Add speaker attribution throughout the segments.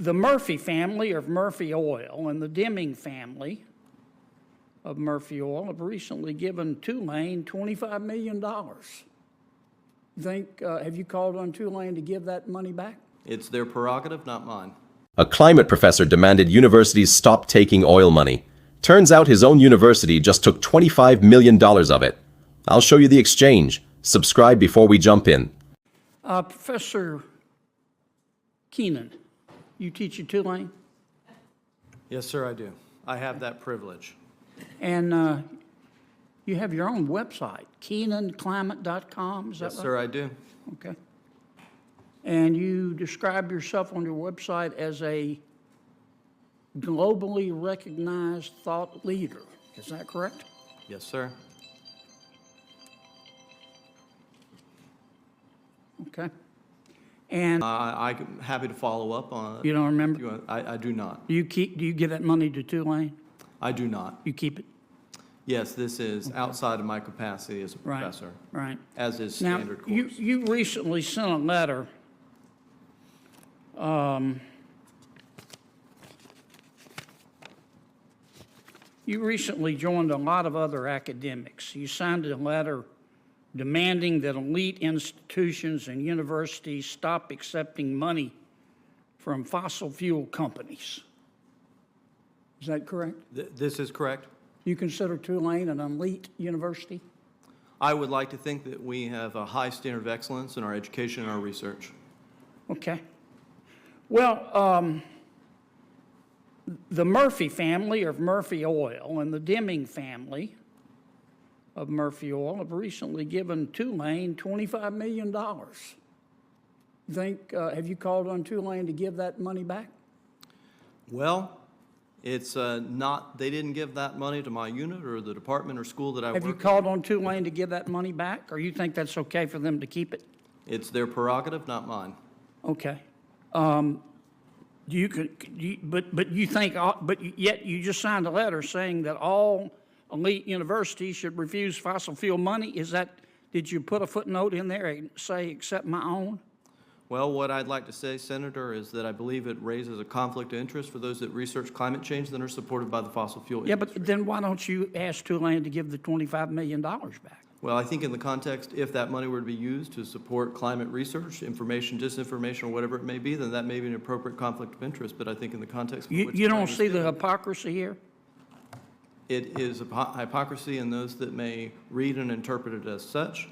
Speaker 1: The Murphy family of Murphy Oil and the Deming family of Murphy Oil have recently given Tulane $25 million. Have you called on Tulane to give that money back?
Speaker 2: It's their prerogative, not mine.
Speaker 3: A climate professor demanded universities stop taking oil money. Turns out his own university just took $25 million of it. I'll show you the exchange. Subscribe before we jump in.
Speaker 1: Professor Keenan, you teach at Tulane?
Speaker 2: Yes, sir, I do. I have that privilege.
Speaker 1: And you have your own website, KeenanClimate.com, is that right?
Speaker 2: Yes, sir, I do.
Speaker 1: Okay. And you describe yourself on your website as a globally recognized thought leader. Is that correct?
Speaker 2: Yes, sir.
Speaker 1: Okay. And
Speaker 2: I'm happy to follow up on it.
Speaker 1: you don't remember?
Speaker 2: I do not.
Speaker 1: Do you give that money to Tulane?
Speaker 2: I do not.
Speaker 1: You keep it?
Speaker 2: Yes, this is outside of my capacity as a professor.
Speaker 1: Right.
Speaker 2: As is
Speaker 1: Now,
Speaker 2: standard course.
Speaker 1: you recently sent a letter you recently joined a lot of other academics. You signed a letter demanding that elite institutions and universities stop accepting money from fossil fuel companies. Is that correct?
Speaker 2: This is correct.
Speaker 1: You consider Tulane an elite university?
Speaker 2: I would like to think that we have a high standard of excellence in our education and our research.
Speaker 1: Okay. Well, the Murphy family of Murphy Oil and the Deming family of Murphy Oil have recently given Tulane $25 million. Have you called on Tulane to give that money back?
Speaker 2: Well, it's not, they didn't give that money to my unit or the department or school that I work in.
Speaker 1: Have you called on Tulane to give that money back, or you think that's okay for them to keep it?
Speaker 2: It's their prerogative, not mine.
Speaker 1: Okay. Yet you just signed a letter saying that all elite universities should refuse fossil fuel money. Did you put a footnote in there and say, except my own?
Speaker 2: Well, what I'd like to say, Senator, is that I believe it raises a conflict of interest for those that research climate change that are supported by the fossil fuel industry.
Speaker 1: But then why don't you ask Tulane to give the $25 million back?
Speaker 2: Well, I think in the context, if that money were to be used to support climate research, information, disinformation, or whatever it may be, then that may be an appropriate conflict of interest. But I think in the context of which
Speaker 1: you don't see the hypocrisy here?
Speaker 2: It is a hypocrisy in those that may read and interpret it as such.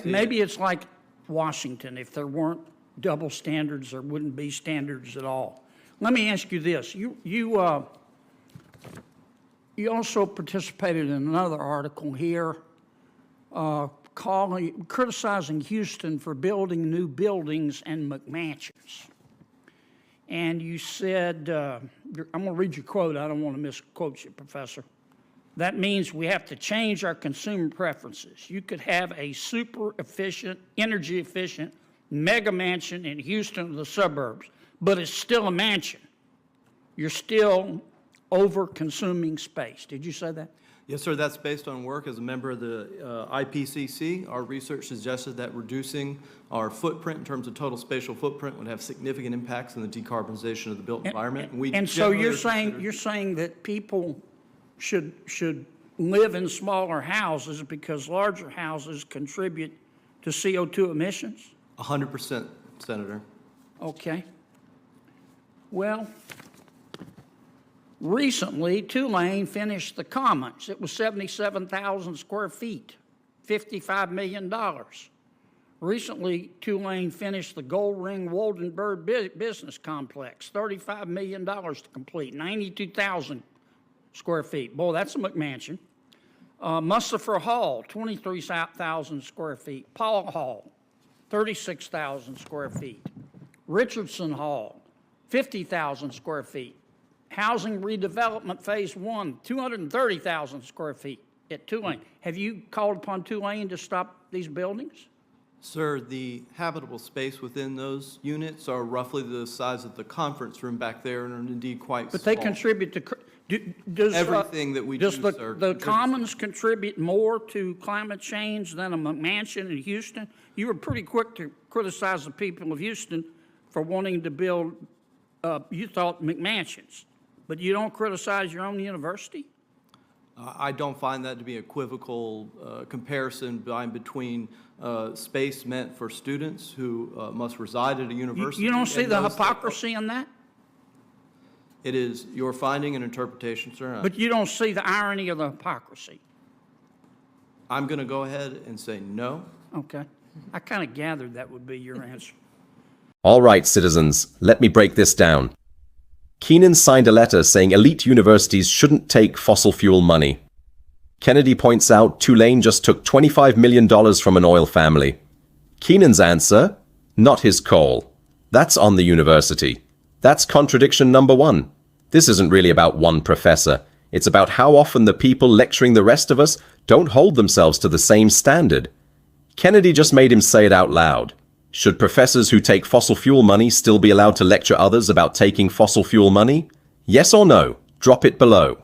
Speaker 1: Maybe it's like Washington. If there weren't double standards, there wouldn't be standards at all. Let me ask you this. You also participated in another article here criticizing Houston for building new buildings and McMansions. And you said, I'm going to read your quote. I don't want to misquote you, Professor. That means we have to change our consumer preferences. You could have a super efficient, energy efficient mega mansion in Houston or the suburbs, but it's still a mansion. You're still over-consuming space. Did you say that?
Speaker 2: Yes, sir. That's based on work as a member of the IPCC. Our research suggested that reducing our footprint in terms of total spatial footprint would have significant impacts in the decarbonization of the built environment.
Speaker 1: And so you're saying that people should live in smaller houses because larger houses contribute to CO2 emissions?
Speaker 2: 100%, Senator.
Speaker 1: Okay. Well, recently, Tulane finished the Commons. It was 77,000 square feet, $55 million. Recently, Tulane finished the Gold Ring Woldenberg Business Complex, $35 million to complete, 92,000 square feet. Boy, that's a McMansion. Musafir Hall, 23,000 square feet. Paul Hall, 36,000 square feet. Richardson Hall, 50,000 square feet. Housing redevelopment phase 1, 230,000 square feet at Tulane. Have you called upon Tulane to stop these buildings?
Speaker 2: Sir, the habitable space within those units are roughly the size of the conference room back there and are indeed quite small.
Speaker 1: But they contribute to,
Speaker 2: everything that we do, sir.
Speaker 1: Does the Commons contribute more to climate change than a McMansion in Houston? You were pretty quick to criticize the people of Houston for wanting to build you thought McMansions, but you don't criticize your own university?
Speaker 2: I don't find that to be equivocal comparison between space meant for students who must reside at a university.
Speaker 1: You don't see
Speaker 2: and
Speaker 1: the
Speaker 2: those that-
Speaker 1: hypocrisy in that?
Speaker 2: It is your finding and interpretation, sir.
Speaker 1: But you don't see the irony of the hypocrisy?
Speaker 2: I'm going to go ahead and say no.
Speaker 1: Okay. I kind of gathered that would be your answer.
Speaker 3: All right, citizens, let me break this down. Keenan signed a letter saying elite universities shouldn't take fossil fuel money. Kennedy points out Tulane just took $25 million from an oil family. Keenan's answer? Not his call. That's on the university. That's contradiction number one. This isn't really about one professor. It's about how often the people lecturing the rest of us don't hold themselves to the same standard. Kennedy just made him say it out loud. Should professors who take fossil fuel money still be allowed to lecture others about taking fossil fuel money? Yes or no? Drop it below.